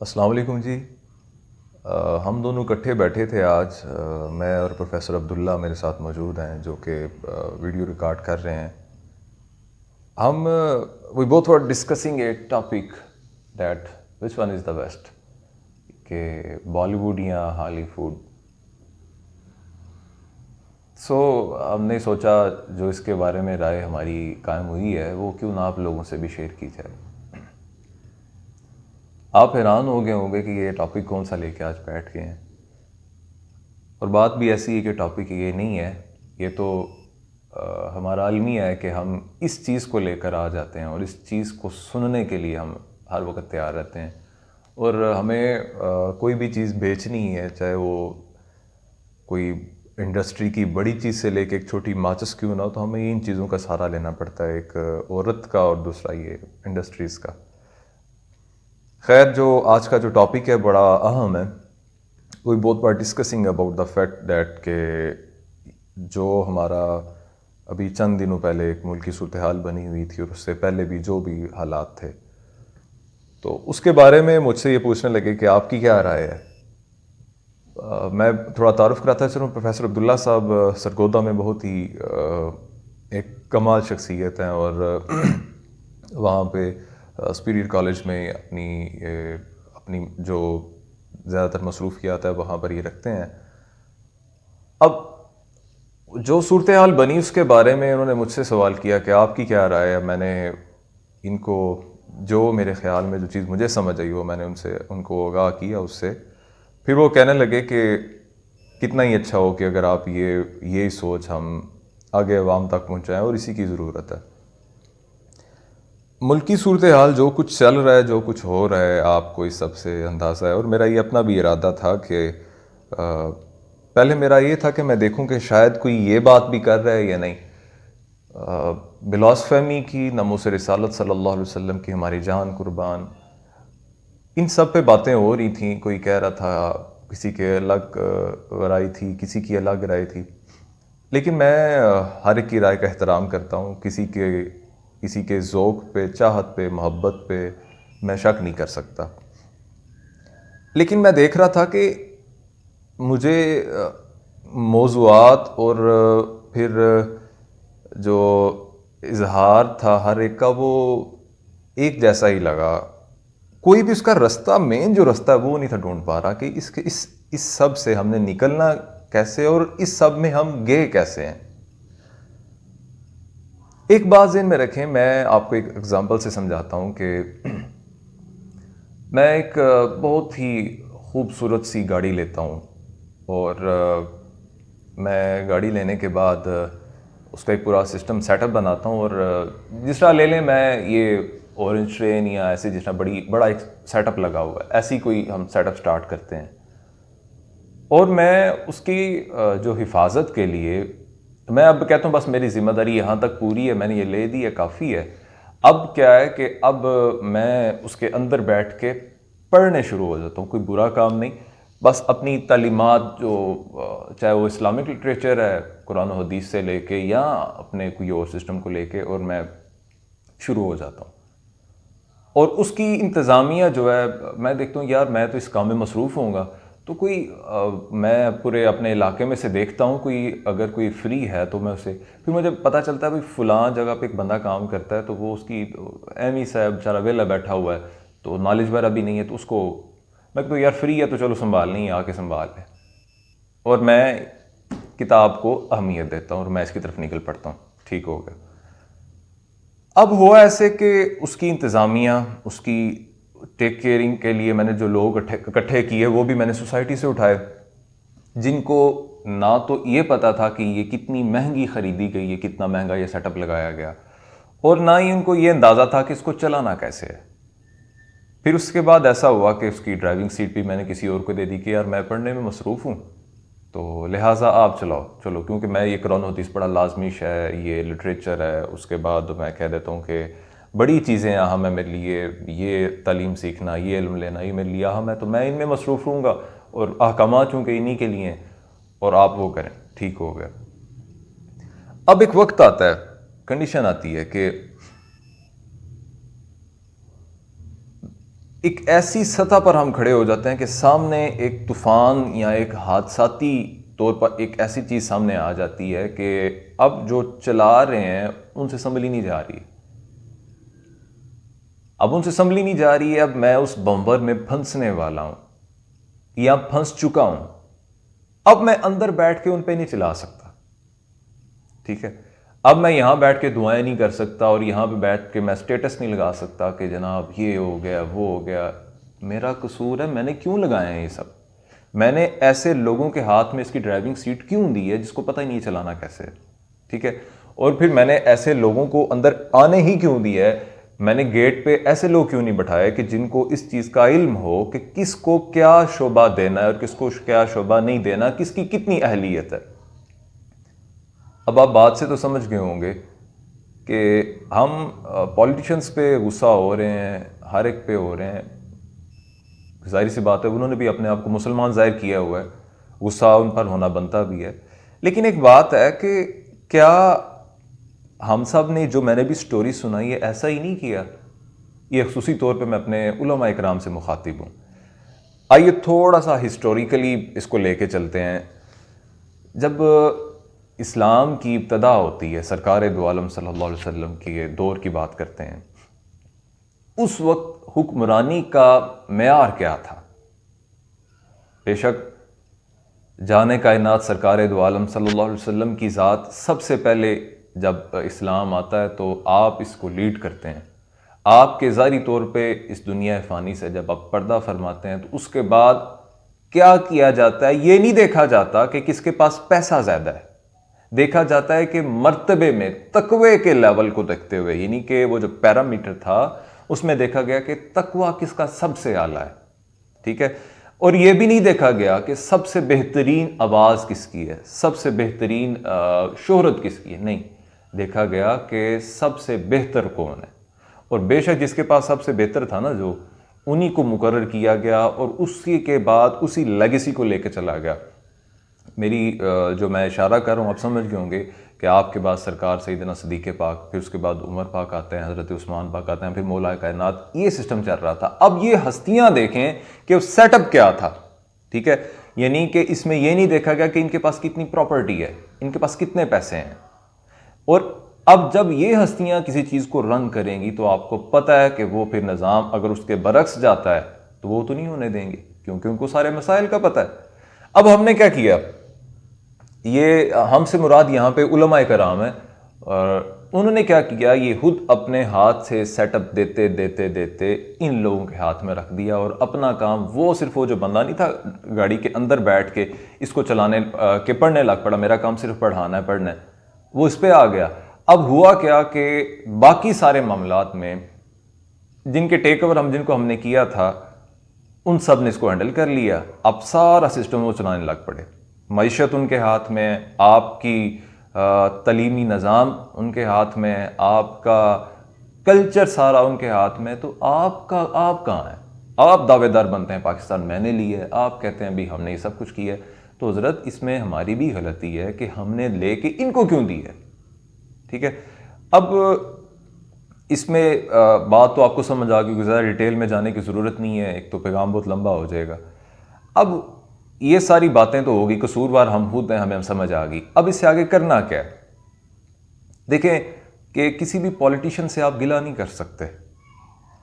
अस्सलाम वालेकुम जी। हम दोनों इकट्ठे बैठे थे आज। मैं और प्रोफेसर अब्दुल्ला मेरे साथ मौजूद हैं जो कि वीडियो रिकॉर्ड कर रहे हैं। हम we both were discussing a topic that which one is the best, कि बॉलीवुड या हॉलीवुड। सो हमने सोचा जो इसके बारे में राय हमारी कायम हुई है वो क्यों ना आप लोगों से भी शेयर की जाए। आप हैरान हो गए होंगे कि ये टॉपिक कौन सा लेके आज बैठ गए हैं। और बात भी ऐसी है कि टॉपिक ये नहीं है, ये तो हमारा अलमिया है कि हम इस चीज़ को लेकर आ जाते हैं और इस चीज़ को सुनने के लिए हम हर वक्त तैयार रहते हैं। और हमें कोई भी चीज़ बेचनी है, चाहे वो कोई इंडस्ट्री की बड़ी चीज़ से लेके एक छोटी माचिस क्यों ना हो, तो हमें इन चीज़ों का सहारा लेना पड़ता है, एक औरत का और दूसरा ये इंडस्ट्रीज़ का। खैर, जो आज का जो टॉपिक है बड़ा अहम है। We both were discussing about the fact that के जो हमारा अभी चंद दिनों पहले एक मुल्क की सूरत हाल बनी हुई थी और उससे पहले भी जो भी हालात थे, तो उसके बारे में मुझसे ये पूछने लगे कि आपकी क्या राय है। मैं थोड़ा तारुफ कराता चलूँ। प्रोफेसर अब्दुल्ला साहब सरगोदा में बहुत ही एक कमाल शख्सियत हैं और वहाँ पे सुपीरियर कॉलेज में अपनी जो ज़्यादातर मसरूफियात है वहाँ पर ये रखते हैं। अब जो सूरत हाल बनी उसके बारे में उन्होंने मुझसे सवाल किया कि आपकी क्या राय है। मैंने इनको जो मेरे ख्याल में जो चीज़ मुझे समझ आई वो मैंने उनको आगाह किया उससे। फिर वो कहने लगे कि कितना ही अच्छा हो कि अगर आप ये सोच हम आगे अवाम तक पहुँचाएँ और इसी की ज़रूरत है। मुल्क की सूरत हाल जो कुछ चल रहा है, जो कुछ हो रहा है, आपको इस सब से अंदाज़ा है। और मेरा ये अपना भी इरादा था कि पहले मेरा ये था कि मैं देखूं कि शायद कोई ये बात भी कर रहा है या नहीं। बिलासफहमी की, नमूस रिसालत सल्लल्लाहु अलैहि वसल्लम की, हमारी जान कुर्बान, इन सब पे बातें हो रही थी। कोई कह रहा था, किसी के अलग राय थी, किसी की अलग राय थी। लेकिन मैं हर एक की राय का एहतराम करता हूँ। किसी के ज़ौक़ पे, चाहत पे, मोहब्बत पे मैं शक नहीं कर सकता। लेकिन मैं देख रहा था कि मुझे मौज़ूआत और फिर जो इजहार था हर एक का वो एक जैसा ही लगा। कोई भी उसका रास्ता, मेन जो रास्ता है वो नहीं था ढूंढ पा रहा कि इस सब से हमने निकलना कैसे और इस सब में हम गए कैसे हैं। एक बात ज़हन में रखें, मैं आपको एक एग्जांपल से समझाता हूँ कि मैं एक बहुत ही खूबसूरत सी गाड़ी लेता हूँ और मैं गाड़ी लेने के बाद उसका एक पूरा सिस्टम सेटअप बनाता हूँ। और जिस तरह ले लें, मैं ये ऑरेंज ट्रेन या ऐसे जिस तरह बड़ा एक सेटअप लगा हुआ है, ऐसी कोई हम सेटअप स्टार्ट करते हैं। और मैं उसकी जो हिफाजत के लिए मैं अब कहता हूँ बस मेरी ज़िम्मेदारी यहाँ तक पूरी है, मैंने ये ले दी है, काफ़ी है। अब क्या है कि अब मैं उसके अंदर बैठ के पढ़ने शुरू हो जाता हूँ। कोई बुरा काम नहीं, बस अपनी तालीमात जो चाहे वो इस्लामिक लिटरेचर है, कुरान और हदीस से लेके या अपने कोई और सिस्टम को लेके, और मैं शुरू हो जाता हूँ। और उसकी इंतज़ामिया जो है, मैं देखता हूँ यार मैं तो इस काम में मसरूफ़ होऊंगा, तो कोई मैं पूरे अपने इलाके में से देखता हूँ कोई अगर कोई फ्री है तो मैं उसे, फिर मुझे पता चलता है भाई फ़लाँ जगह पे एक बंदा काम करता है, तो वो उसकी एम ई साहब बेचारा वेला बैठा हुआ है, तो नॉलेज वगैरह भी नहीं है, तो उसको मैं तो यार फ्री है तो चलो संभाल नहीं है, आके संभाल है। और मैं किताब को अहमियत देता हूँ और मैं इसकी तरफ निकल पड़ता हूँ। ठीक हो गया। अब हुआ ऐसे कि उसकी इंतज़ामिया, उसकी टेक केयरिंग के लिए मैंने जो लोग इकट्ठे किए वो भी मैंने सोसाइटी से उठाए, जिनको ना तो ये पता था कि ये कितनी महंगी ख़रीदी गई है, कितना महंगा ये सेटअप लगाया गया, और ना ही उनको ये अंदाज़ा था कि इसको चलाना कैसे है। फिर उसके बाद ऐसा हुआ कि उसकी ड्राइविंग सीट भी मैंने किसी और को दे दी कि यार मैं पढ़ने में मसरूफ़ हूँ, तो लिहाजा आप चलाओ चलो, क्योंकि मैं ये कुरान हदीस बड़ा लाजमिश है, ये लिटरेचर है। उसके बाद मैं कह देता हूँ कि बड़ी चीज़ें अहम है मेरे लिए, ये तालीम सीखना, ये इल्म लेना, ये मेरे लिए अहम है, तो मैं इनमें मसरूफ़ रहूँगा और अहकाम चूँकि इन्हीं के लिए हैं, और आप वो करें। ठीक हो गया। अब एक वक्त आता है, कंडीशन आती है कि एक ऐसी सतह पर हम खड़े हो जाते हैं कि सामने एक तूफ़ान या एक हादसाती तौर पर एक ऐसी चीज़ सामने आ जाती है कि अब जो चला रहे हैं उनसे संभली नहीं जा रही, अब उनसे संभली नहीं जा रही है। अब मैं उस बम्पर में फंसने वाला हूं या फंस चुका हूं। अब मैं अंदर बैठ के उन पे नहीं चला सकता, ठीक है। अब मैं यहां बैठ के दुआएं नहीं कर सकता और यहां पे बैठ के मैं स्टेटस नहीं लगा सकता कि जनाब ये हो गया वो हो गया। मेरा कसूर है, मैंने क्यों लगाया है ये सब? मैंने ऐसे लोगों के हाथ में इसकी ड्राइविंग सीट क्यों दी है जिसको पता ही नहीं चलाना कैसे, ठीक है। और फिर मैंने ऐसे लोगों को अंदर आने ही क्यों दिया है? मैंने गेट पे ऐसे लोग क्यों नहीं बैठाए कि जिनको इस चीज़ का इल्म हो कि किसको क्या शोबा देना है और किसको क्या शोबा नहीं देना, किसकी कितनी अहलियत है। अब आप बात से तो समझ गए होंगे कि हम पॉलिटिशियंस पे गुस्सा हो रहे हैं, हर एक पे हो रहे हैं। जाहिर सी बात है, उन्होंने भी अपने आप को मुसलमान जाहिर किया हुआ है, गुस्सा उन पर होना बनता भी है। लेकिन एक बात है कि क्या हम सब ने, जो मैंने भी स्टोरी सुनाई है, ऐसा ही नहीं किया? ये खुसूसी तौर पे मैं अपने उलमा इकराम से मुखातिब हूँ। आइए थोड़ा सा हिस्टोरिकली इसको लेके चलते हैं। जब इस्लाम की इब्तदा होती है, सरकार दो आलम सल्लल्लाहु अलैहि वसल्लम के दौर की बात करते हैं, उस वक्त हुक्मरानी का मेयार क्या था? बेशक जाने कायनात सरकार दो आलम सल्लल्लाहु अलैहि वसल्लम की ज़ात सबसे पहले जब इस्लाम आता है तो आप इसको लीड करते हैं। आपके ज़ाहिरी तौर पे इस दुनिया फ़ानी से जब आप पर्दा फरमाते हैं तो उसके बाद क्या किया जाता है, ये नहीं देखा जाता कि किसके पास पैसा ज़्यादा है। देखा जाता है कि मर्तबे में तकवे के लेवल को देखते हुए, यानी कि वो जो पैरामीटर था उसमें देखा गया कि तकवा किसका सबसे आला है, ठीक है। और ये भी नहीं देखा गया कि सबसे बेहतरीन आवाज़ किसकी है, सबसे बेहतरीन शोहरत किसकी है, नहीं। देखा गया कि सबसे बेहतर कौन है। और बेशक जिसके पास सबसे बेहतर था ना, जो उन्हीं को मुकर्रर किया गया और उसी के बाद उसी लेगेसी को लेकर चला गया। मेरी जो मैं इशारा कर रहा हूँ आप समझ गए होंगे कि आपके बाद सरकार सैयदना सदीक़ पाक, फिर उसके बाद उमर पाक आते हैं, हज़रत उस्मान पाक आते हैं, फिर मौला कायनात, ये सिस्टम चल रहा था। अब ये हस्तियाँ देखें कि सेटअप क्या था, ठीक है। यानी कि इसमें यह नहीं देखा गया कि इनके पास कितनी प्रॉपर्टी है, इनके पास कितने पैसे हैं। और अब जब ये हस्तियाँ किसी चीज़ को रन करेंगी तो आपको पता है कि वो फिर निज़ाम अगर उसके बरक्स जाता है तो वो तो नहीं होने देंगे, क्योंकि उनको सारे मसाइल का पता है। अब हमने क्या किया, ये हमसे मुराद यहाँ पे उलमा कराम है, और उन्होंने क्या किया, ये खुद अपने हाथ से सेटअप देते देते देते इन लोगों के हाथ में रख दिया। और अपना काम वो सिर्फ वो जो बंदा नहीं था गाड़ी के अंदर बैठ के इसको चलाने के पढ़ने लग पड़ा, मेरा काम सिर्फ पढ़ाना है, पढ़ना है, वो इस पर आ गया। अब हुआ क्या कि बाकी सारे मामलात में जिनके टेक ओवर जिनको हमने किया था उन सब ने इसको हैंडल कर लिया। अब सारा सिस्टम वो चलाने लग पड़े। मईशत उनके हाथ में, आपकी तलीमी निज़ाम उनके हाथ में, आपका कल्चर सारा उनके हाथ में। तो आप कहाँ हैं? आप दावेदार बनते हैं पाकिस्तान मैंने ली है, आप कहते हैं भी हमने ये सब कुछ किया है। तो हज़रत इसमें हमारी भी गलती है कि हमने लेके इनको क्यों दी है, ठीक है। अब इसमें बात तो आपको समझ आ गई, ज़्यादा डिटेल में जाने की ज़रूरत नहीं है, एक तो पैगाम बहुत लंबा हो जाएगा। अब ये सारी बातें तो होगी, कसूरवार हम खुद हैं, हमें समझ आ गई। अब इससे आगे करना क्या है? देखें कि किसी भी पॉलिटिशियन से आप गिला नहीं कर सकते,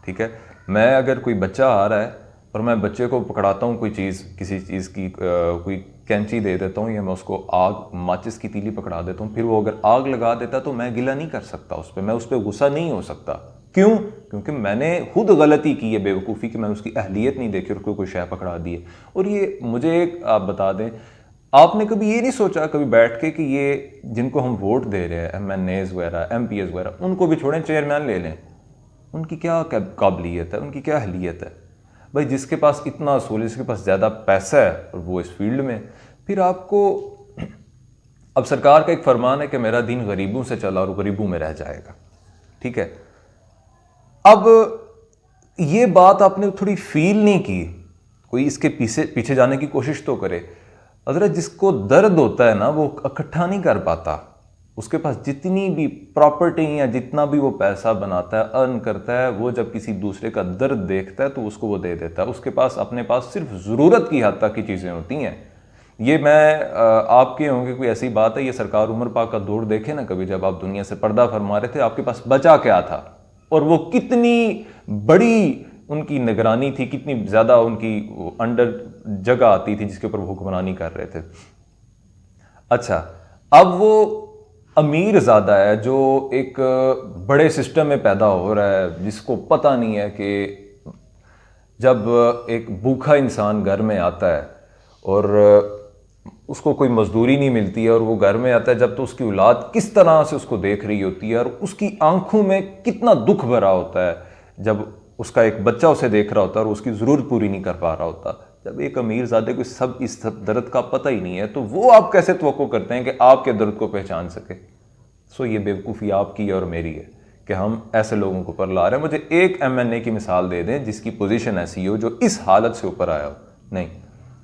ठीक है। मैं अगर कोई बच्चा आ रहा है और मैं बच्चे को पकड़ाता हूँ कोई चीज़, किसी चीज़ की कोई कैंची दे देता हूँ या मैं उसको आग माचिस की तीली पकड़ा देता हूँ, फिर वो अगर आग लगा देता तो मैं गिला नहीं कर सकता उस पर, मैं उस पर गुस्सा नहीं हो सकता। क्यों? क्योंकि मैंने खुद गलती की है, बेवकूफ़ी की, मैंने उसकी अहलियत नहीं देखी और कोई शय पकड़ा दी है। और ये मुझे एक आप बता दें, आपने कभी ये नहीं सोचा कभी बैठ के कि ये जिनको हम वोट दे रहे हैं, MNAs वगैरह, MPs वगैरह, उनको भी छोड़ें, चेयरमैन ले लें, उनकी क्या काबिलियत है, उनकी क्या अहलियत है? भाई जिसके पास इतना असूल, जिसके पास ज़्यादा पैसा है और वो इस फील्ड में, फिर आपको अब सरकार का एक फरमान है कि मेरा दीन गरीबों से चला और गरीबों में रह जाएगा, ठीक है। अब ये बात आपने थोड़ी फील नहीं की, कोई इसके पीछे जाने की कोशिश तो करे। हज़रत जिसको दर्द होता है ना वो इकट्ठा नहीं कर पाता, उसके पास जितनी भी प्रॉपर्टी या जितना भी वो पैसा बनाता है, अर्न करता है, वो जब किसी दूसरे का दर्द देखता है तो उसको वो दे देता है। उसके पास अपने पास सिर्फ ज़रूरत की हद तक की चीज़ें होती हैं। ये मैं आपके होंगे कोई ऐसी बात है, ये सरकार उमर पाक का दौर देखे ना कभी, जब आप दुनिया से पर्दा फरमा रहे थे, आपके पास बचा क्या था और वो कितनी बड़ी उनकी निगरानी थी, कितनी ज़्यादा उनकी अंडर जगह आती थी जिसके ऊपर वो हुक्मरानी कर रहे थे। अच्छा, अब वो अमीर ज़्यादा है जो एक बड़े सिस्टम में पैदा हो रहा है, जिसको पता नहीं है कि जब एक भूखा इंसान घर में आता है और उसको कोई मजदूरी नहीं मिलती है और वो घर में आता है जब, तो उसकी औलाद किस तरह से उसको देख रही होती है और उसकी आंखों में कितना दुख भरा होता है जब उसका एक बच्चा उसे देख रहा होता है और उसकी ज़रूरत पूरी नहीं कर पा रहा होता। जब एक अमीर ज़ादे को सब इस सब दर्द का पता ही नहीं है, तो वो आप कैसे तवक्को करते हैं कि आपके दर्द को पहचान सके? सो ये बेवकूफ़ी आपकी और मेरी है कि हम ऐसे लोगों को ऊपर ला रहे हैं। मुझे एक MNA की मिसाल दे दें जिसकी पोजीशन ऐसी हो, जो इस हालत से ऊपर आया हो। नहीं,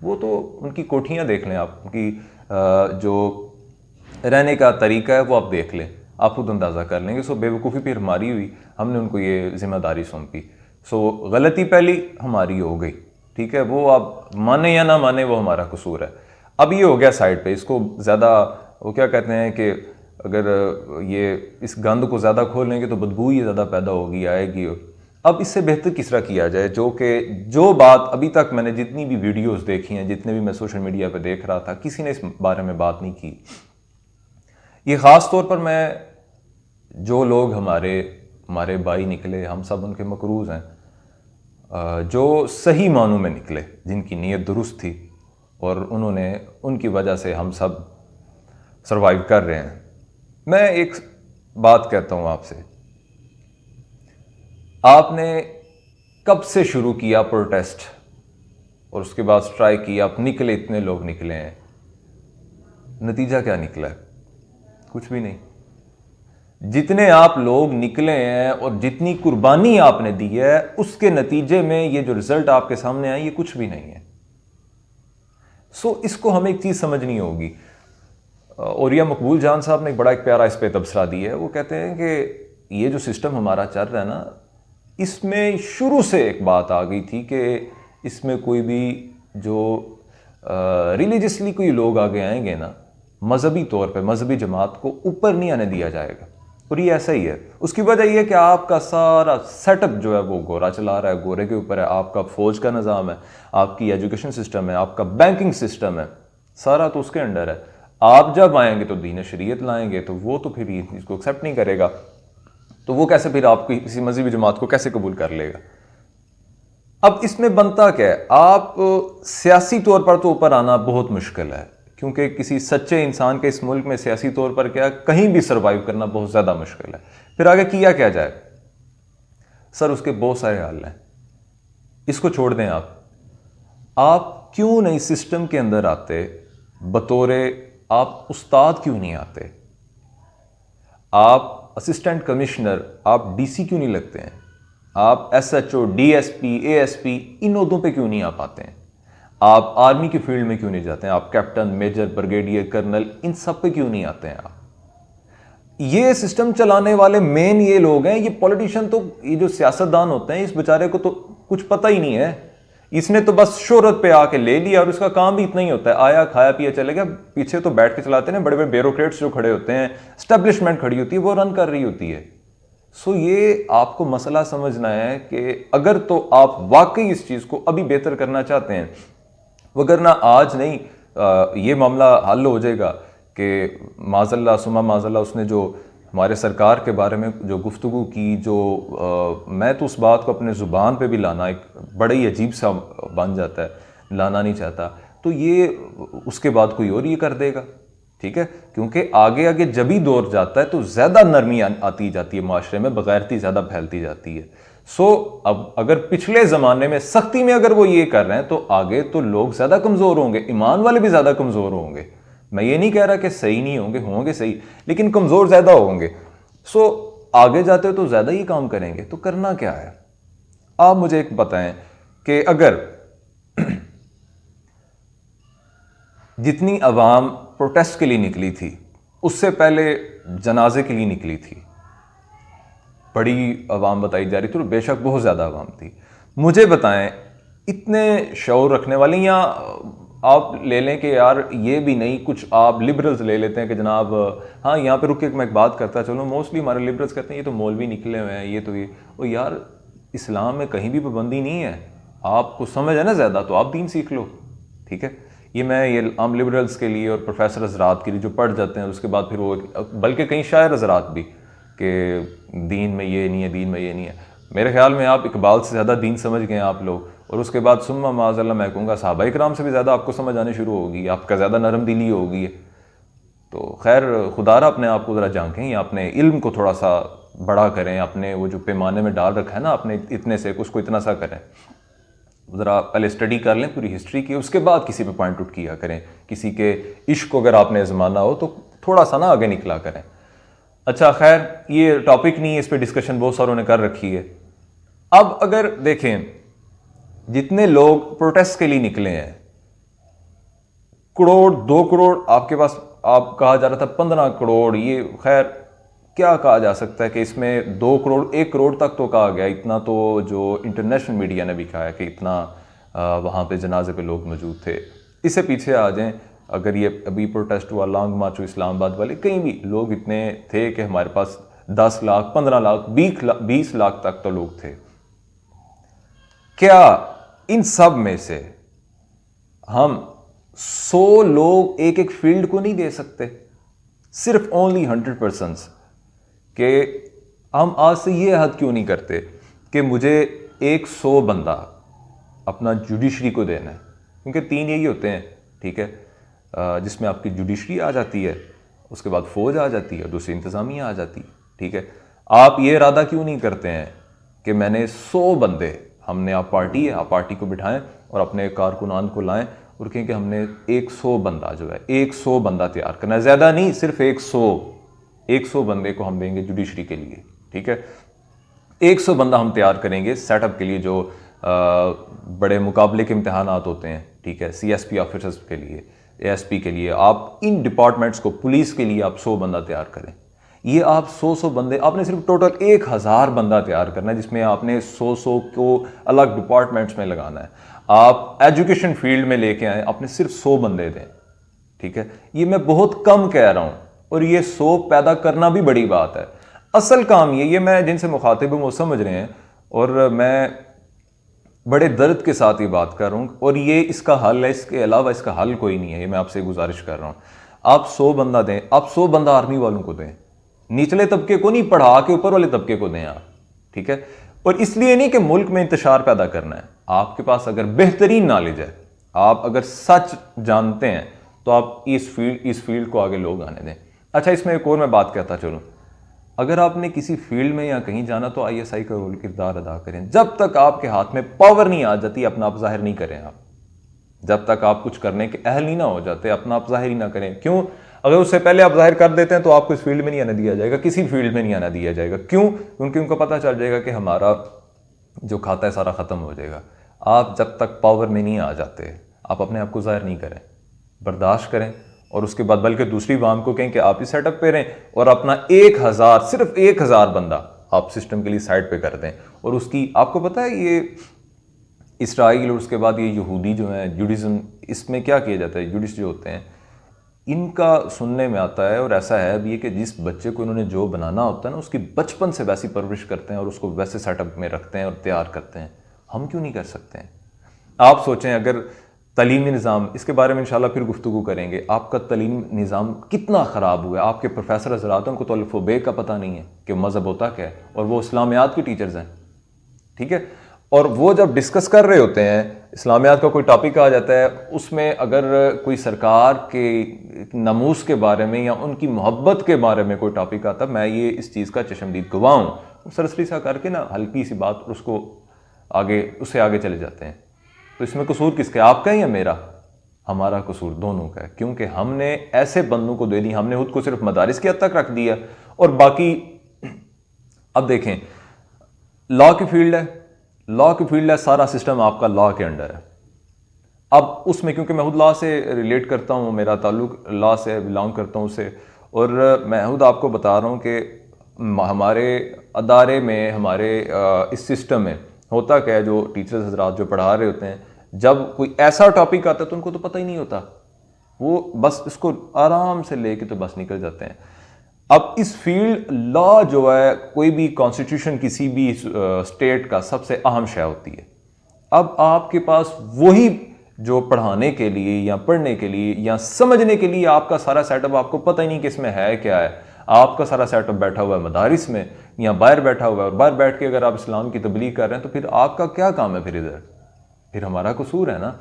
वो तो उनकी कोठियाँ देख लें आप, उनकी जो रहने का तरीका है वो आप देख लें, आप खुद अंदाज़ा कर लेंगे। सो बेवकूफ़ी फिर हमारी हुई, हमने उनको ये जिम्मेदारी सौंपी। सो गलती पहली हमारी हो गई, ठीक है, वो आप माने या ना माने वो हमारा कसूर है। अब ये हो गया साइड पे, इसको ज़्यादा वो क्या कहते हैं कि अगर ये इस गंद को ज़्यादा खोलेंगे तो बदबू ही ज़्यादा पैदा होगी, आएगी। अब इससे बेहतर किस तरह किया जाए, जो बात अभी तक मैंने जितनी भी वीडियोस देखी हैं, जितने भी मैं सोशल मीडिया पे देख रहा था, किसी ने इस बारे में बात नहीं की। ये ख़ास तौर पर मैं, जो लोग हमारे भाई निकले, हम सब उनके मकरूज़ हैं, जो सही मानों में निकले, जिनकी नीयत दुरुस्त थी और उनकी वजह से हम सब सरवाइव कर रहे हैं। मैं एक बात कहता हूँ आपसे, आपने कब से शुरू किया प्रोटेस्ट और उसके बाद स्ट्राइक किया, आप निकले, इतने लोग निकले हैं, नतीजा क्या निकला है? कुछ भी नहीं। जितने आप लोग निकले हैं और जितनी कुर्बानी आपने दी है, उसके नतीजे में ये जो रिजल्ट आपके सामने आए, ये कुछ भी नहीं है। सो इसको हमें एक चीज़ समझनी होगी। औरिया मकबूल जान साहब ने एक प्यारा इस पे तबसरा दिया है। वो कहते हैं कि ये जो सिस्टम हमारा चल रहा है ना, इसमें शुरू से एक बात आ गई थी कि इसमें कोई भी जो रिलीजियसली कोई लोग आगे आएंगे ना, मजहबी तौर पे मजहबी जमात को ऊपर नहीं आने दिया जाएगा। और ये ऐसा ही है। उसकी वजह यह है कि आपका सारा सेटअप जो है वो गोरा चला रहा है, गोरे के ऊपर है। आपका फौज का निज़ाम है, आपकी एजुकेशन सिस्टम है, आपका बैंकिंग सिस्टम है, सारा तो उसके अंडर है। आप जब आएंगे तो दीन शरीयत लाएंगे, तो वो तो फिर इसको एक्सेप्ट नहीं करेगा, तो वो कैसे फिर आपकी किसी मजहबी जमात को कैसे कबूल कर लेगा? अब इसमें बनता क्या है? आप सियासी तौर पर तो ऊपर आना बहुत मुश्किल है, क्योंकि किसी सच्चे इंसान के इस मुल्क में सियासी तौर पर क्या कहीं भी सर्वाइव करना बहुत ज़्यादा मुश्किल है। फिर आगे किया क्या जाए? सर, उसके बहुत सारे हल हैं, इसको छोड़ दें। आप क्यों नहीं सिस्टम के अंदर आते? बतौरे आप उस्ताद क्यों नहीं आते? आप असिस्टेंट कमिश्नर, आप DC क्यों नहीं लगते हैं? आप SHO, DSP, ASP, इन ओहदों पे क्यों नहीं आ पाते हैं? आप आर्मी की फील्ड में क्यों नहीं जाते हैं? आप कैप्टन, मेजर, ब्रिगेडियर, कर्नल, इन सब पे क्यों नहीं आते हैं आप? ये सिस्टम चलाने वाले मेन ये लोग हैं। ये पॉलिटिशियन, तो ये जो सियासतदान होते हैं, इस बेचारे को तो कुछ पता ही नहीं है। इसने तो बस शोहरत पे आके ले लिया और उसका काम भी इतना ही होता है, आया, खाया, पिया, चले गया। पीछे तो बैठ के चलाते हैं बड़े बड़े ब्यूरोक्रेट्स जो खड़े होते हैं, स्टैब्लिशमेंट खड़ी होती है, वो रन कर रही होती है। सो ये आपको मसला समझना है कि अगर तो आप वाकई इस चीज़ को अभी बेहतर करना चाहते हैं, वगरना आज नहीं ये मामला हल हो जाएगा कि माज़ल्ला सुमा माज़ल्ला उसने जो हमारे सरकार के बारे में जो गुफ्तगू की, जो मैं तो उस बात को अपने ज़ुबान पे भी लाना एक बड़ा ही अजीब सा बन जाता है, लाना नहीं चाहता। तो ये उसके बाद कोई और ये कर देगा, ठीक है, क्योंकि आगे आगे जब ही दौर जाता है तो ज़्यादा नरमी आती जाती है माशरे में, बगैरती ज़्यादा फैलती जाती है। सो अब अगर पिछले ज़माने में सख्ती में अगर वो ये कर रहे हैं, तो आगे तो लोग ज़्यादा कमज़ोर होंगे, ईमान वाले भी ज़्यादा कमज़ोर होंगे। मैं ये नहीं कह रहा कि सही नहीं होंगे सही, लेकिन कमज़ोर ज़्यादा होंगे। सो आगे जाते तो ज़्यादा ही काम करेंगे। तो करना क्या है? आप मुझे एक बताएं कि अगर जितनी अवाम प्रोटेस्ट के लिए निकली थी, उससे पहले जनाजे के लिए निकली थी, बड़ी आवाम बताई जा रही थी और बेशक बहुत ज़्यादा आवाम थी। मुझे बताएं, इतने शऊर रखने वाले, या आप ले लें कि यार ये भी नहीं, कुछ आप लिबरल्स ले लेते हैं कि जनाब हाँ यहाँ पे रुक के मैं एक बात करता चलो, मोस्टली हमारे लिबरल्स कहते हैं ये तो मौलवी निकले हुए हैं, ये तो ये, और यार इस्लाम में कहीं भी पाबंदी नहीं है, आपको समझ है ना ज़्यादा तो आप दीन सीख लो, ठीक है। ये आम लिबरल्स के लिए और प्रोफेसर हजरात के लिए जो पढ़ जाते हैं, उसके बाद फिर वो, बल्कि कई शायर हजरात भी, कि दीन में ये नहीं है, दीन में ये नहीं है। मेरे ख्याल में आप इकबाल से ज़्यादा दीन समझ गए हैं आप लोग, और उसके बाद सुम्मा माज़अल्लाह मैं कहूँगा सहाबा इकराम से भी ज़्यादा आपको समझ आने शुरू होगी, आपका ज़्यादा नरम दिली होगी। तो खैर खुदारा अपने आप को ज़रा झांकें, या अपने इल्म को थोड़ा सा बड़ा करें, अपने वो जो पैमाने में डाल रखा है ना अपने इतने से, उसको इतना सा करें, ज़रा पहले स्टडी कर लें पूरी हिस्ट्री की, उसके बाद किसी पे पॉइंट आउट किया करें। किसी के इश्क को अगर आपने आजमाना हो तो थोड़ा सा ना आगे निकला करें। अच्छा खैर ये टॉपिक नहीं है, इस पर डिस्कशन बहुत सारों ने कर रखी है। अब अगर देखें जितने लोग प्रोटेस्ट के लिए निकले हैं, करोड़ 2 करोड़ आपके पास, आप कहा जा रहा था 15 करोड़, ये खैर क्या कहा जा सकता है कि इसमें 2 करोड़ 1 करोड़ तक तो कहा गया, इतना तो जो इंटरनेशनल मीडिया ने भी कहा है कि इतना वहाँ पे जनाजे पे लोग मौजूद थे। इससे पीछे आ जाएं, अगर ये अभी प्रोटेस्ट हुआ लॉन्ग मार्च इस्लामाबाद वाले, कहीं भी लोग इतने थे कि हमारे पास 10 लाख 15 लाख 20 लाख तक तो लोग थे। क्या इन सब में से हम 100 लोग एक एक फील्ड को नहीं दे सकते? सिर्फ ओनली 100%। कि हम आज से ये हद क्यों नहीं करते कि मुझे 100 बंदा अपना जुडिशरी को देना है, क्योंकि 3 यही होते हैं, ठीक है, जिसमें आपकी जुडिशरी आ जाती है, उसके बाद फौज आ जाती है, दूसरी इंतज़ामिया आ जाती है, ठीक है। आप ये इरादा क्यों नहीं करते हैं कि मैंने 100 बंदे, हमने आप पार्टी है, आप पार्टी को बिठाएं और अपने कारकुनान को लाएं और कहें कि हमने 100 बंदा जो है 100 बंदा तैयार करना है, ज़्यादा नहीं, सिर्फ 100 बंदे को हम देंगे जुडिशरी के लिए, ठीक है। 100 बंदा हम तैयार करेंगे सेटअप के लिए, जो बड़े मुकाबले के इम्तहानात होते हैं, ठीक है, CSP ऑफिसर्स के लिए, ASP के लिए, आप इन डिपार्टमेंट्स को, पुलिस के लिए आप 100 बंदा तैयार करें। ये आप 100 बंदे, आपने सिर्फ टोटल 1000 बंदा तैयार करना है, जिसमें आपने 100 को अलग डिपार्टमेंट्स में लगाना है। आप एजुकेशन फील्ड में लेके आए, आपने सिर्फ 100 बंदे दें, ठीक है। ये मैं बहुत कम कह रहा हूं, और ये 100 पैदा करना भी बड़ी बात है। असल काम ये मैं जिनसे मुखातिब हूं वो समझ रहे हैं, और मैं बड़े दर्द के साथ ये बात कर रहा हूं, और ये इसका हल है, इसके अलावा इसका हल कोई नहीं है। ये मैं आपसे गुजारिश कर रहा हूं, आप 100 बंदा दें, आप 100 बंदा आर्मी वालों को दें, निचले तबके को नहीं, पढ़ा के ऊपर वाले तबके को दें आप, ठीक है। और इसलिए नहीं कि मुल्क में इंतशार पैदा करना है, आपके पास अगर बेहतरीन नॉलेज है, आप अगर सच जानते हैं, तो आप इस फील्ड को आगे लोग आने दें। अच्छा, इसमें एक और मैं बात कहता चलूँ, अगर आपने किसी फील्ड में या कहीं जाना तो ISI का रोल किरदार अदा करें। जब तक आपके हाथ में पावर नहीं आ जाती, अपना आप जाहिर नहीं करें। आप जब तक आप कुछ करने के अहल नहीं ना हो जाते, अपना आप जाहिर ही ना करें। क्यों? अगर उससे पहले आप जाहिर कर देते हैं तो आपको इस फील्ड में नहीं आने दिया जाएगा, किसी फील्ड में नहीं आना दिया जाएगा। क्यों? क्योंकि उनको पता चल जाएगा कि हमारा जो खाता है सारा ख़त्म हो जाएगा। आप जब तक पावर में नहीं आ जाते, आप अपने आप को जाहिर नहीं करें, बर्दाश्त करें, और उसके बाद बल्कि दूसरी वाम को कहें कि आप इस सेटअप पे रहें, और अपना 1000, सिर्फ 1000 बंदा आप सिस्टम के लिए साइड पे कर दें। और उसकी, आपको पता है ये इसराइल और उसके बाद ये यहूदी जो हैं, जुडिज़म, इसमें क्या किया जाता है, जुडिस जो होते हैं, इनका सुनने में आता है, और ऐसा है अब ये कि जिस बच्चे को इन्होंने जो बनाना होता है ना, उसकी बचपन से वैसी परवरिश करते हैं और उसको वैसे सेटअप में रखते हैं और तैयार करते हैं। हम क्यों नहीं कर सकते हैं? आप सोचें, अगर तलीमी निज़ाम, इसके बारे में इंशाल्लाह फिर गुफ्तगू करेंगे, आपका तलीमी निज़ाम कितना ख़राब हुआ है। आपके प्रोफेसर हज़रात, उनको तो अल्फ़बे का पता नहीं है कि मज़हब होता क्या है, और वो इस्लामियात के टीचर्स हैं, ठीक है। और वो जब डिस्कस कर रहे होते हैं, इस्लामियात का कोई टॉपिक आ जाता है, उसमें अगर कोई सरकार के नमूस के बारे में या उनकी मोहब्बत के बारे में कोई टॉपिक आता, मैं ये इस चीज़ का चशमदीद गवाह हूँ, सरसरी सा करके ना हल्की सी बात, उसको आगे, उससे आगे चले जाते हैं। तो इसमें कसूर किसका है, आपका है या मेरा? हमारा कसूर दोनों का है, क्योंकि हमने ऐसे बंदों को दे दी, हमने खुद को सिर्फ मदारिस की हद तक रख दिया, और बाकी अब देखें, लॉ की फील्ड है, लॉ की फील्ड है, सारा सिस्टम आपका लॉ के अंडर है। अब उसमें क्योंकि मैं खुद लॉ से रिलेट करता हूँ, मेरा ताल्लुक लॉ से, बिलोंग करता हूँ उससे, और मैं खुद आपको बता रहा हूँ कि हमारे अदारे में, हमारे इस सिस्टम में होता क्या है, जो टीचर्स हजरात जो पढ़ा रहे होते हैं, जब कोई ऐसा टॉपिक आता है तो उनको तो पता ही नहीं होता, वो बस इसको आराम से लेके तो बस निकल जाते हैं। अब इस फील्ड लॉ जो है, कोई भी कॉन्स्टिट्यूशन किसी भी स्टेट का सबसे अहम शय होती है। अब आपके पास वही जो पढ़ाने के लिए या पढ़ने के लिए या समझने के लिए आपका सारा सेटअप, आपको पता ही नहीं कि इसमें है क्या है, आपका सारा सेटअप बैठा हुआ है मदारिस में या बाहर बैठा हुआ है, और बाहर बैठ के अगर आप इस्लाम की तबलीग कर रहे हैं तो फिर आपका क्या काम है? फिर हमारा कसूर है ना।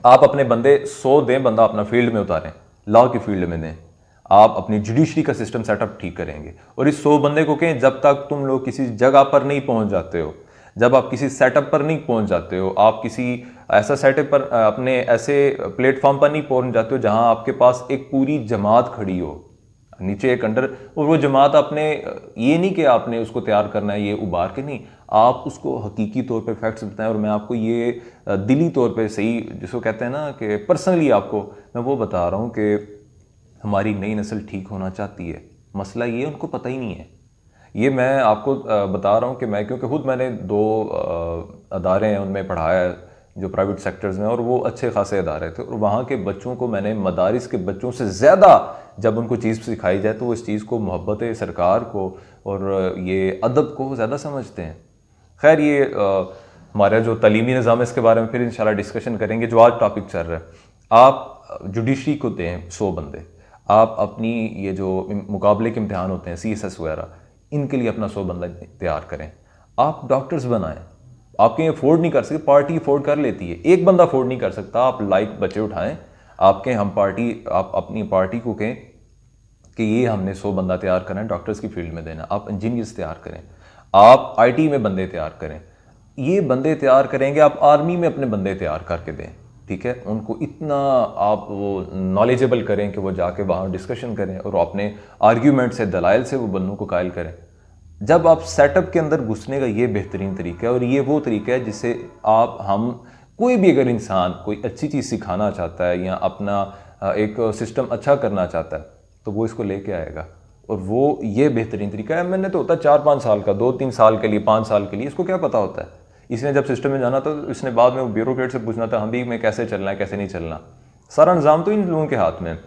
आप अपने बंदे 100 दें, बंदा अपना फील्ड में उतारें, लॉ की फील्ड में दें, आप अपनी जुडिशरी का सिस्टम सेटअप ठीक करेंगे, और इस 100 बंदे को कहें जब तक तुम लोग किसी जगह पर नहीं पहुंच जाते हो, जब आप किसी सेटअप पर नहीं पहुंच जाते हो, आप किसी ऐसा सेटअप पर, अपने ऐसे प्लेटफॉर्म पर नहीं पहुंच जाते हो जहां आपके पास एक पूरी जमात खड़ी हो, नीचे एक अंडर, और वो जमात आपने, ये नहीं कि आपने उसको तैयार करना है ये उबार के, नहीं, आप उसको हकीकी तौर पे फैक्ट्स बताएं। और मैं आपको ये दिली तौर पे, सही जिसको कहते हैं ना कि पर्सनली आपको मैं वो बता रहा हूँ कि हमारी नई नस्ल ठीक होना चाहती है, मसला ये उनको पता ही नहीं है। ये मैं आपको बता रहा हूँ कि मैं, क्योंकि खुद मैंने 2 अदारे हैं उनमें पढ़ाया है जो प्राइवेट सेक्टर्स में, और वो अच्छे खासे अदारे थे, और वहाँ के बच्चों को मैंने मदारिस के बच्चों से ज़्यादा जब उनको चीज़ सिखाई जाए तो वो इस चीज़ को, मोहब्बत सरकार को और ये अदब को ज़्यादा समझते हैं। खैर, ये हमारा जो तालीमी निज़ाम है इसके बारे में फिर इंशाल्लाह डिस्कशन करेंगे। जो आज टॉपिक चल रहा है, आप जुडिशरी को दें 100 बंदे, आप अपनी ये जो मुकाबले के इम्तिहान होते हैं CSS वगैरह, इनके लिए अपना 100 बंदा तैयार करें। आप डॉक्टर्स बनाएं, आपके अफोर्ड नहीं कर सकते, पार्टी अफोर्ड कर लेती है, एक बंदा अफोर्ड नहीं कर सकता, आप लाइक बच्चे उठाएं, आपके हम पार्टी, आप अपनी पार्टी को कहें कि ये हमने 100 बंदा तैयार करना है, डॉक्टर्स की फील्ड में देना, आप इंजीनियर्स तैयार करें, आप IT में बंदे तैयार करें, ये बंदे तैयार करेंगे, आप आर्मी में अपने बंदे तैयार करके दें, ठीक है, उनको इतना आप वो नॉलेजेबल करें कि वो जाके वहाँ डिस्कशन करें और अपने आर्ग्यूमेंट से, दलाइल से वो बंदों को कायल करें। जब आप सेटअप के अंदर घुसने का ये बेहतरीन तरीका है, और ये वो तरीका है जिससे हम कोई भी अगर इंसान कोई अच्छी चीज़ सिखाना चाहता है या अपना एक सिस्टम अच्छा करना चाहता है तो वो इसको लेके आएगा, और वो ये बेहतरीन तरीका है। मैंने तो होता है 4-5 साल का, 2-3 साल के लिए, 5 साल के लिए, इसको क्या पता होता है। इसने जब सिस्टम में जाना तो इसने बाद में वो ब्यूरोक्रेट से पूछना था, हम भी में कैसे चलना है कैसे नहीं चलना, सारा निज़ाम तो इन लोगों के हाथ में।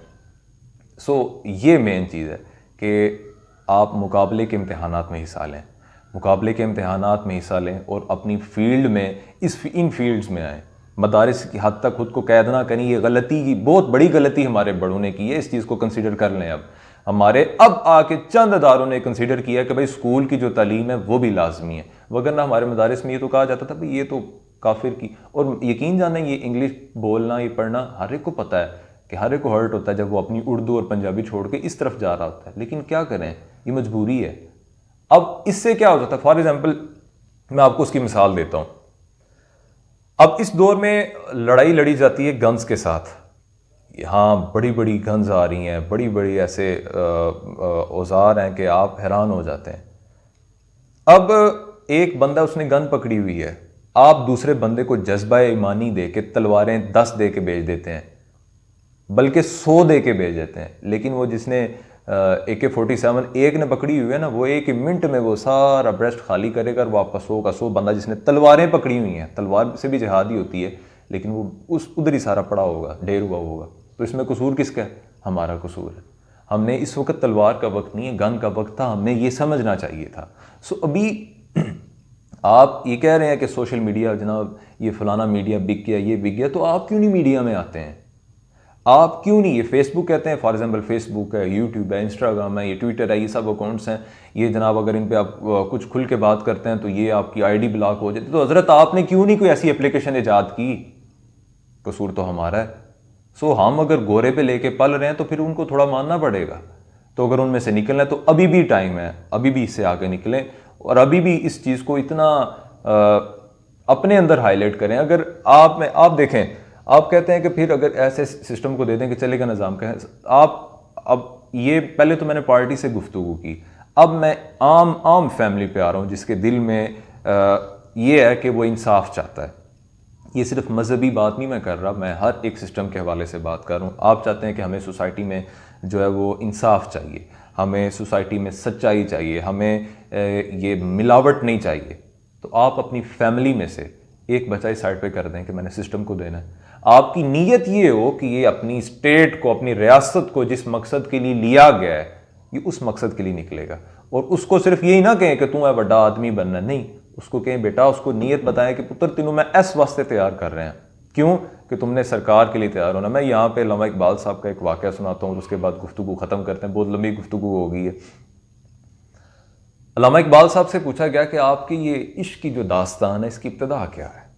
सो ये मेन चीज़ है कि आप मुकाबले के इम्तिहानात में हिस्सा लें, मुकाबले के इम्तिहानात में हिस्सा लें और अपनी फील्ड में, इन फील्ड्स में आएँ। मदारिस की हद तक खुद को कैद ना करें, ये गलती की, बहुत बड़ी गलती हमारे बड़ों ने की है, इस चीज़ को कंसिडर कर लें। अब हमारे अब आके चंद अदारों ने कंसिडर किया कि भाई स्कूल की जो तालीम है वो भी लाजमी है, वगरना हमारे मदारिस में ये तो कहा जाता था भाई ये तो काफिर की। और यकीन जाने, ये इंग्लिश बोलना, ये पढ़ना हर एक को पता है कि हर एक को हर्ट होता है जब वो अपनी उर्दू और पंजाबी छोड़ के इस तरफ जा रहा होता है, लेकिन क्या करें, ये मजबूरी है। अब इससे क्या हो जाता है, फॉर एग्जाम्पल मैं आपको उसकी मिसाल देता हूँ। अब इस दौर में लड़ाई लड़ी जाती है गन्स के साथ, यहाँ बड़ी बड़ी गन्स आ रही हैं, बड़ी बड़ी ऐसे औजार हैं कि आप हैरान हो जाते हैं। अब एक बंदा, उसने गन पकड़ी हुई है, आप दूसरे बंदे को जज्बा ईमानी दे के तलवारें 10 दे के भेज देते हैं, बल्कि 100 दे के भेज देते हैं, लेकिन वो जिसने AK-47 एक ने पकड़ी हुई है ना, वो 1 मिनट में वो सारा ब्रेस्ट खाली करेगा और वो आपका 100 का 100 बंदा जिसने तलवारें पकड़ी हुई हैं, तलवार से भी जिहादी होती है, लेकिन वो उधर ही सारा पड़ा होगा, ढेर हुआ होगा। तो इसमें कसूर किसका है? हमारा कसूर है। हमने इस वक्त तलवार का वक्त नहीं है, गन का वक्त था, हमने ये समझना चाहिए था। सो अभी आप ये कह रहे हैं कि सोशल मीडिया, जनाब ये फलाना मीडिया बिक गया, ये बिक गया, तो आप क्यों नहीं मीडिया में आते हैं? आप क्यों नहीं, ये फेसबुक कहते हैं, फॉर एग्जांपल फेसबुक है, यूट्यूब है, इंस्टाग्राम है, ये ट्विटर है, ये सब अकाउंट्स हैं, ये जनाब अगर इन पे आप कुछ खुल के बात करते हैं तो ये आपकी ID ब्लॉक हो जाती है। तो हजरत आपने क्यों नहीं कोई ऐसी एप्लीकेशन ईजाद की? कसूर तो हमारा है। सो हम अगर गोरे पे लेके पल रहे हैं तो फिर उनको थोड़ा मानना पड़ेगा। तो अगर उनमें से निकलना है तो अभी भी टाइम है, अभी भी इससे आगे निकलें और अभी भी इस चीज़ को इतना अपने अंदर हाईलाइट करें। अगर आप देखें, आप कहते हैं कि फिर अगर ऐसे सिस्टम को दे दें कि चलेगा निज़ाम का, आप अब ये पहले तो मैंने पार्टी से गुफ्तगू की, अब मैं आम फैमिली पे आ रहा हूँ जिसके दिल में ये है कि वो इंसाफ चाहता है। ये सिर्फ मजहबी बात नहीं मैं कर रहा, मैं हर एक सिस्टम के हवाले से बात कर रहा हूँ। आप चाहते हैं कि हमें सोसाइटी में जो है वो इंसाफ चाहिए, हमें सोसाइटी में सच्चाई चाहिए, हमें ये मिलावट नहीं चाहिए, तो आप अपनी फैमिली में से एक बच्चा इस साइड पे कर दें कि मैंने सिस्टम को देना है। आपकी नीयत ये हो कि ये अपनी स्टेट को, अपनी रियासत को जिस मकसद के लिए लिया गया है, ये उस मकसद के लिए निकलेगा। और उसको सिर्फ यही ना कहें कि तू है बड़ा आदमी बनना, नहीं, उसको कहें बेटा, उसको नीयत बताएं कि पुत्र तेनों मैं इस वास्ते तैयार कर रहे हैं, क्यों कि तुमने सरकार के लिए तैयार होना। मैं यहाँ पे अल्लामा इकबाल साहब का एक वाक़या सुनाता हूँ और उसके बाद गुफ्तगू ख़त्म करते हैं, बहुत लंबी गुफ्तगू हो गई है। अल्लामा इकबाल साहब से पूछा गया कि आपकी ये इश्क की जो दास्तान है इसकी इब्तिदा क्या है।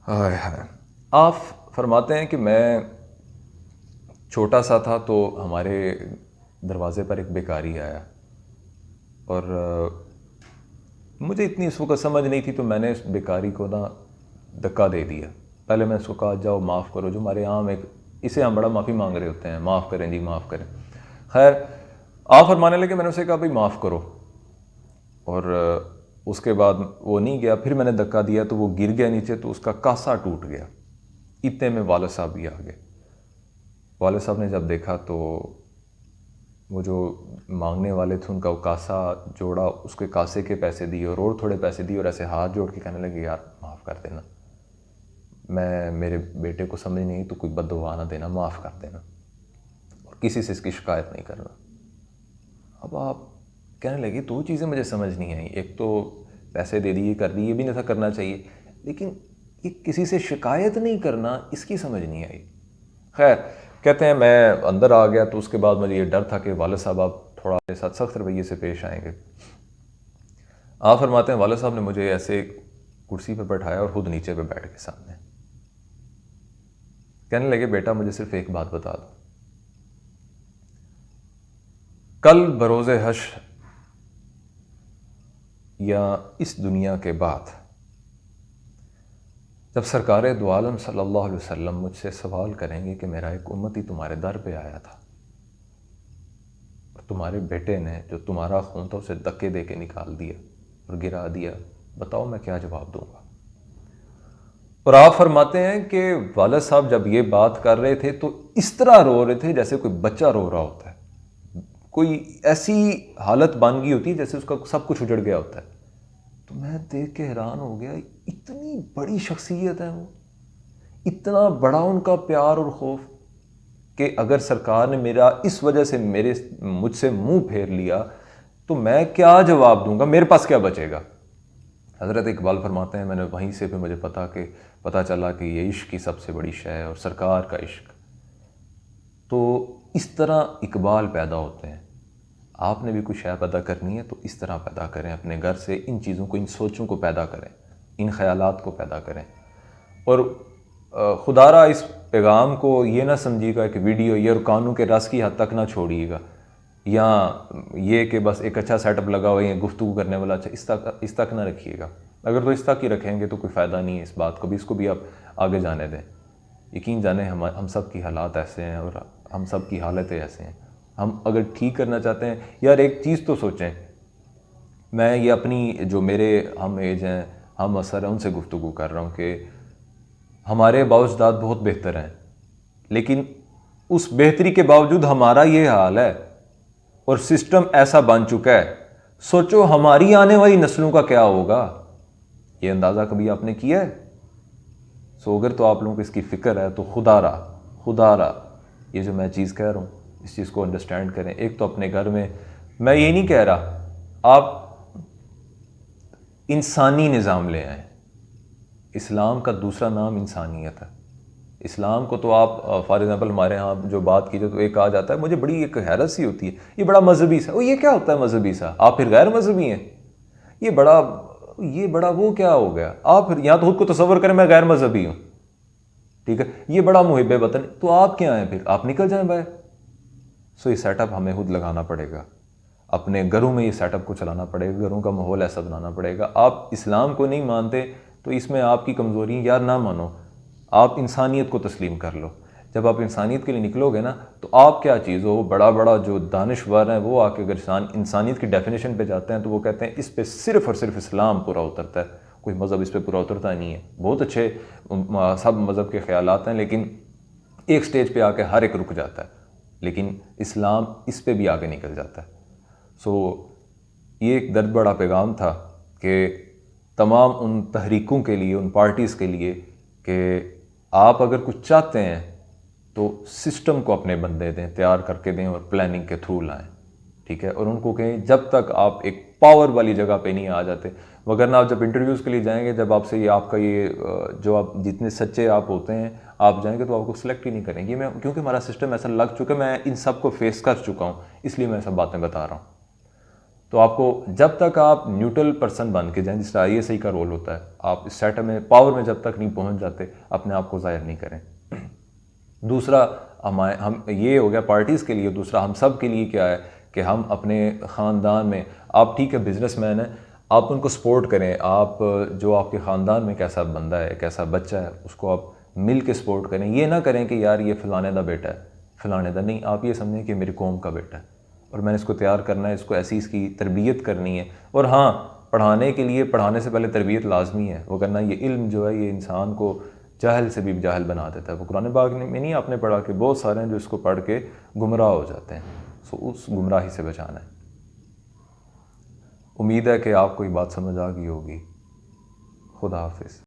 हाय हाय। आप फरमाते हैं कि मैं छोटा सा था तो हमारे दरवाज़े पर एक बेकारी आया और मुझे इतनी उस वक्त समझ नहीं थी, तो मैंने उस बेकारी को ना धक्का दे दिया। पहले मैंने उसको कहा जाओ माफ़ करो, जो हमारे आम एक इसे हम बड़ा माफ़ी मांग रहे होते हैं, माफ़ करें जी माफ़ करें। खैर आप फरमाने लगे, मैंने उसे कहा भाई माफ़ करो, और उसके बाद वो नहीं गया। फिर मैंने धक्का दिया तो वो गिर गया नीचे, तो उसका कासा टूट गया। इतने में वालिद साहब भी आ गए। वालिद साहब ने जब देखा तो वो जो मांगने वाले थे उनका वो कासा जोड़ा, उसके कासे के पैसे दिए और थोड़े पैसे दिए और ऐसे हाथ जोड़ के कहने लगे यार माफ़ कर देना, मैं मेरे बेटे को समझ नहीं, तो कोई बद्दुआ ना देना, माफ़ कर देना और किसी से इसकी शिकायत नहीं करना। अब आप कहने लगे दो चीज़ें मुझे समझ नहीं आई, एक तो पैसे दे दिए कर दिए, ये भी नहीं था करना चाहिए, लेकिन ये किसी से शिकायत नहीं करना इसकी समझ नहीं आई। खैर कहते हैं मैं अंदर आ गया, तो उसके बाद मुझे ये डर था कि वालिद साहब आप थोड़ा मेरे साथ सख्त रवैये से पेश आएंगे। आप फरमाते हैं वालिद साहब ने मुझे ऐसे कुर्सी पर बैठाया और खुद नीचे पे बैठ के सामने कहने लगे बेटा मुझे सिर्फ एक बात बता दो, कल बरोज़े हश्र या इस दुनिया के बाद जब सरकार दो आलम सल्लल्लाहु अलैहि वसल्लम मुझसे सवाल करेंगे कि मेरा एक उम्मती तुम्हारे दर पे आया था और तुम्हारे बेटे ने जो तुम्हारा खून था उसे धक्के दे के निकाल दिया और गिरा दिया, बताओ मैं क्या जवाब दूंगा। और आप फरमाते हैं कि वालिद साहब जब ये बात कर रहे थे तो इस तरह रो रहे थे जैसे कोई बच्चा रो रहा होता है, कोई ऐसी हालत बन गई होती है जैसे उसका सब कुछ उजड़ गया होता है। तो मैं देख के हैरान हो गया, इतनी बड़ी शख्सियत है वो, इतना बड़ा उनका प्यार और खौफ कि अगर सरकार ने मेरा इस वजह से मुझसे मुंह फेर लिया तो मैं क्या जवाब दूंगा, मेरे पास क्या बचेगा। हज़रत इकबाल फरमाते हैं मैंने वहीं से फिर मुझे पता चला कि ये इश्क की सबसे बड़ी शय है और सरकार का इश्क। तो इस तरह इकबाल पैदा होते हैं। आपने भी कुछ शय पैदा करनी है तो इस तरह पैदा करें, अपने घर से इन चीज़ों को, इन सोचों को पैदा करें, इन ख्यालात को पैदा करें। और खुदारा इस पैगाम को ये ना समझिएगा कि वीडियो ये और कानों के रस की हद तक ना छोड़िएगा, या ये कि बस एक अच्छा सेटअप लगा हुआ है गुफ्तगू करने वाला, अच्छा इस तक ना रखिएगा। अगर तो इस तक ही रखेंगे तो कोई फ़ायदा नहीं है इस बात को भी, इसको भी आप आगे जाने दें। यकीन जाने हम सब की हालात ऐसे हैं और हम सब की हालतें ऐसे हैं। हम अगर ठीक करना चाहते हैं, यार एक चीज़ तो सोचें, मैं ये अपनी जो मेरे हम एज हैं, हम असर हैं, उनसे गुफ्तगू कर रहा हूँ कि हमारे बाउजदाद बहुत बेहतर हैं, लेकिन उस बेहतरी के बावजूद हमारा ये हाल है और सिस्टम ऐसा बन चुका है। सोचो हमारी आने वाली नस्लों का क्या होगा, ये अंदाज़ा कभी आपने किया है? सो अगर तो आप लोगों को इसकी फ़िक्र है तो खुदारा ये जो मैं चीज़ कह रहा हूँ इस चीज़ को अंडरस्टैंड करें। एक तो अपने घर में, मैं ये नहीं कह रहा आप इंसानी निज़ाम ले आएँ, इस्लाम का दूसरा नाम इंसानियत है। इस्लाम को तो आप फॉर एग्ज़ाम्पल हमारे यहाँ जो बात कीजिए तो एक आ जाता है, मुझे बड़ी एक हैरत सी होती है, ये बड़ा मजहबी सा, ये क्या होता है मजहबी सा, आप फिर गैर मजहबी हैं, ये बड़ा वो क्या हो गया, आप फिर यहाँ तो खुद को तसव्वुर करें मैं गैर मजहबी हूँ, ठीक है, ये बड़ा मुहिब वतन, तो आप क्या हैं फिर, आप निकल जाएं बाहर। सो ये सेटअप हमें खुद लगाना पड़ेगा, अपने घरों में ये सेटअप को चलाना पड़ेगा, घरों का माहौल ऐसा बनाना पड़ेगा। आप इस्लाम को नहीं मानते तो इसमें आपकी कमज़ोरी यार ना मानो, आप इंसानियत को तस्लीम कर लो। जब आप इंसानियत के लिए निकलोगे ना तो आप क्या चीज़ हो, बड़ा जो दानिश्वर हैं वो आके अगर इंसानियत की डेफिनेशन पे जाते हैं तो वो कहते हैं इस पे सिर्फ़ और सिर्फ इस्लाम पूरा उतरता है, कोई मज़हब इस पे पूरा उतरता नहीं है। बहुत अच्छे सब मज़हब के ख्यालात हैं लेकिन एक स्टेज पे आके हर एक रुक जाता है लेकिन इस्लाम इस पे भी आगे निकल जाता है। सो ये एक दर्द बड़ा पैगाम था कि तमाम उन तहरीकों के लिए, उन पार्टीज़ के लिए, कि आप अगर कुछ चाहते हैं तो सिस्टम को अपने बंदे दें, तैयार करके दें और प्लानिंग के थ्रू लाएं, ठीक है। और उनको कहें जब तक आप एक पावर वाली जगह पे नहीं आ जाते, वगरना आप जब इंटरव्यूज़ के लिए जाएंगे, जब आपसे ये आपका ये जो आप जितने सच्चे आप होते हैं आप जाएंगे तो आपको सिलेक्ट ही नहीं करेंगे। मैं क्योंकि हमारा सिस्टम ऐसा लग चुका है, मैं इन सब को फेस कर चुका हूँ, इसलिए मैं सब बातें बता रहा हूँ। तो आपको जब तक आप न्यूट्रल पर्सन बन के जाएं, जिस तरह ISI का रोल होता है, आप इस सेटअप में पावर में जब तक नहीं पहुँच जाते अपने आप को ज़ाहिर नहीं करें। दूसरा हम ये हो गया पार्टीज़ के लिए। दूसरा हम सब के लिए क्या है कि हम अपने ख़ानदान में, आप ठीक है बिजनेसमैन हैं, आप उनको सपोर्ट करें। आप जो आपके ख़ानदान में कैसा बंदा है, कैसा बच्चा है, उसको आप मिल के सपोर्ट करें। ये ना करें कि यार ये फ़लाने दा बेटा है, फ़लाने दा नहीं। आप ये समझें कि मेरी कौम का बेटा है और मैंने इसको तैयार करना है, इसको ऐसी इसकी तरबियत करनी है। और हाँ, पढ़ाने के लिए, पढ़ाने से पहले तरबियत लाजमी है वो करना। ये इल्म जो है ये इंसान को जाहिल से भी जाहिल बना देता है। वो कुरान पाक में नहीं आपने पढ़ा कि बहुत सारे हैं जो इसको पढ़ के गुमराह हो जाते हैं। सो उस गुमराही से बचाना है। उम्मीद है कि आपको ये बात समझ आ गई होगी। खुदा हाफिज़।